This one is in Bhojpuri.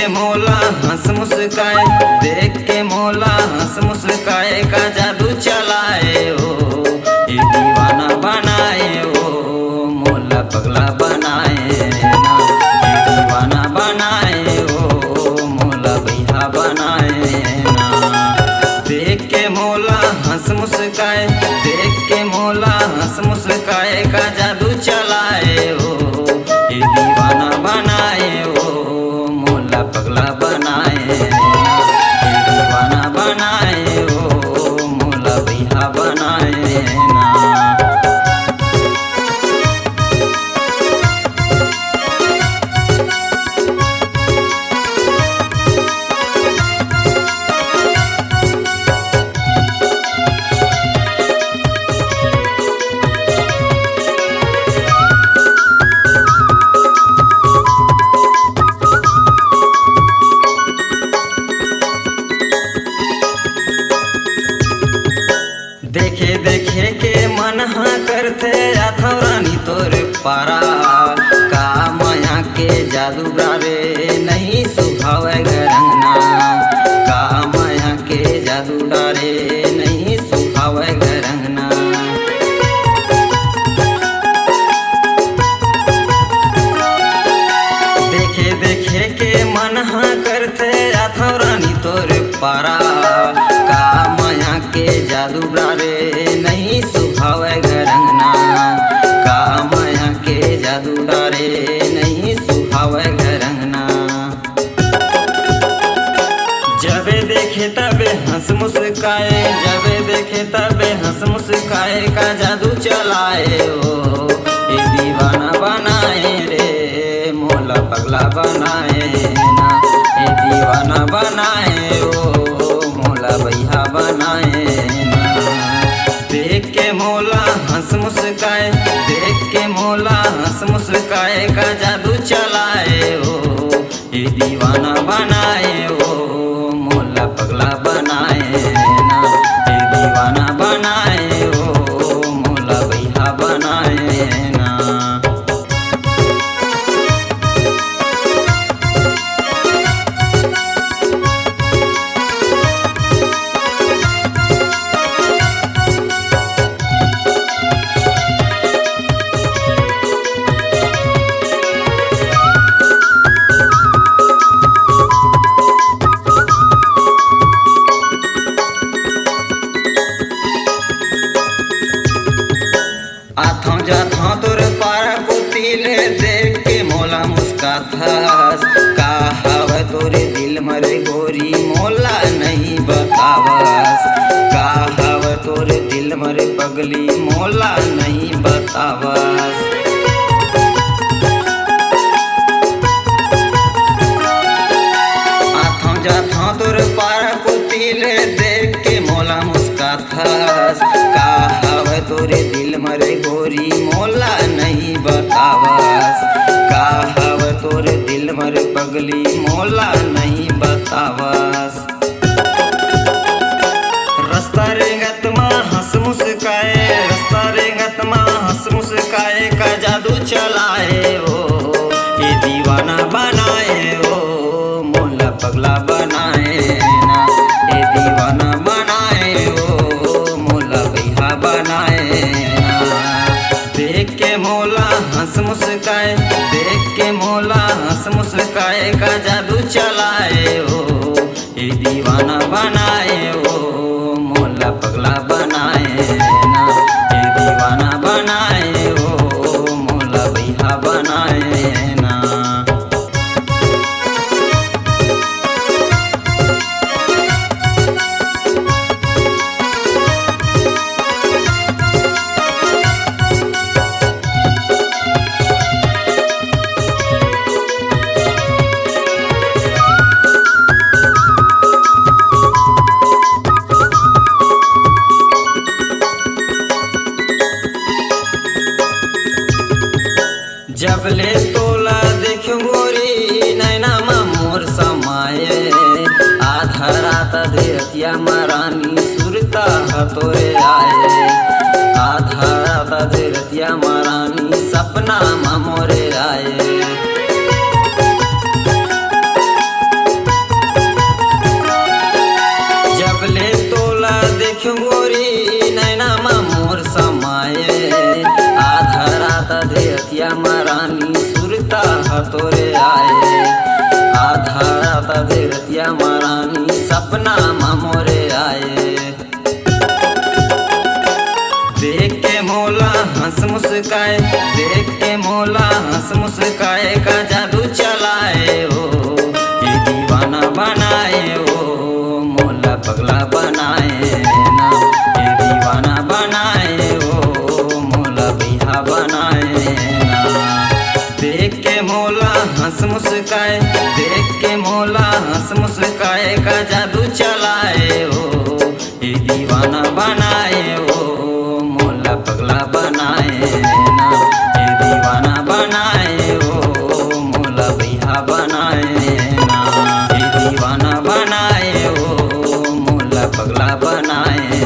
के मोला हंस मुस्काए, देख के मोला हंस मुस्काए का जादू चलाए ओ, ये दीवाना बनाए ओ, मोला पगला बनाए ना, ये दीवाना बनाए ओ, मोला भैया बनाए ना। देख के मोला हंस मुस्काए, देख के मोला हंस मुस्काए का जादू चलाए ओ, ये दीवाना बनाए ओ, मोला पगला बनाए ना, ये दीवाना बनाए ओ, मोला भैया बनाए ना। देखे देखे के मन हाँ करते अथव रानी तोर पारा, का माया के जादूगर रे नहीं सुभाव गरंगना, का माया के जादूगर रे नहीं सुभाव गरंगना। देखे देखे के मन हाँ करते अथव रानी तोर पारा, का माया के जादूगर रे नहीं सुभाव गरंगना, का माया के जादूगर रे नहीं सुभाव गरंगना। जबे देखे तबे हंस मुस्काए, जबे देखे तबे हंस मुस्काए का जादू चलाए ओ, ये दीवाना बनाए रे, मोला पगला बनाए ना, ये दीवाना बनाए ओ, मोला भैया बनाए ना। देख के मोला हंस मुस्काए, देख के मोला हंस मुस्काए का जादू चलाए ओ, ये दीवाना बनाए ओ, मोला पगला बनाए ना, ये दीवाना बनाए ओ, मोला भैया बनाए ना। आथों जाथों तोर पारा कुतिले देख के मोला मुस्काथस, का हवे तोरे दिल मरे गोरी मोला नहीं बतावस, का हवे तोरे दिल मरे पगली मोला नहीं बतावस। आथों जाथों तोर पारा कुतिले देख के मोला मुस्काथस, का हवे तोरे दिल मरे गोरी मोला नहीं बतावस, का हवे तोरे दिल मरे पगली मोला नहीं बतावस। रास्ता रेंगत माँ हंस मुस्काए, रास्ता रेंगत माँ हंस मुस्काए का जादू चलाए ओ, ये दीवाना बनाए ओ, मोला पगला बनाए ना, ये दीवाना बनाए ओ, मोला भैया बनाए ना। देख के मोला हंस मुस्काए, देख के मोला हंस मुस्काए का जादू चलाए ओ, ये दीवाना बनाए ओ, मोला पगला बनाए ना, ये दीवाना बनाए ओ, मोला भैया बनाए ना। जबले तोला देखो गोरी नैना मा मोर समाये, आधा रात धीरतिया महारानी सुरता हतोरे आए, आधा रात धीरतिया महारानी सपना मा मोरे आए। महारानी सपना मोरे आए। देख के मोला हंस मुस्काए, देख के मोला हंस मुस्काए का जादू चलाए ओ, ये दीवाना बनाए ओ, मोला पगला बनाए ना, ये दीवाना बनाए ओ, मोला बिहा बनाए ना। देख के मोला हंस मुस्काए, देख के मोला हंस मुस्काए का जादू चलाए ओ, ये दीवाना बनाए ओ, मोला पगला बनाए ना, ये दीवाना बनाए ओ, मोला बिहा बनाए ना, ये दीवाना बनाए ओ, मोला पगला बनाए।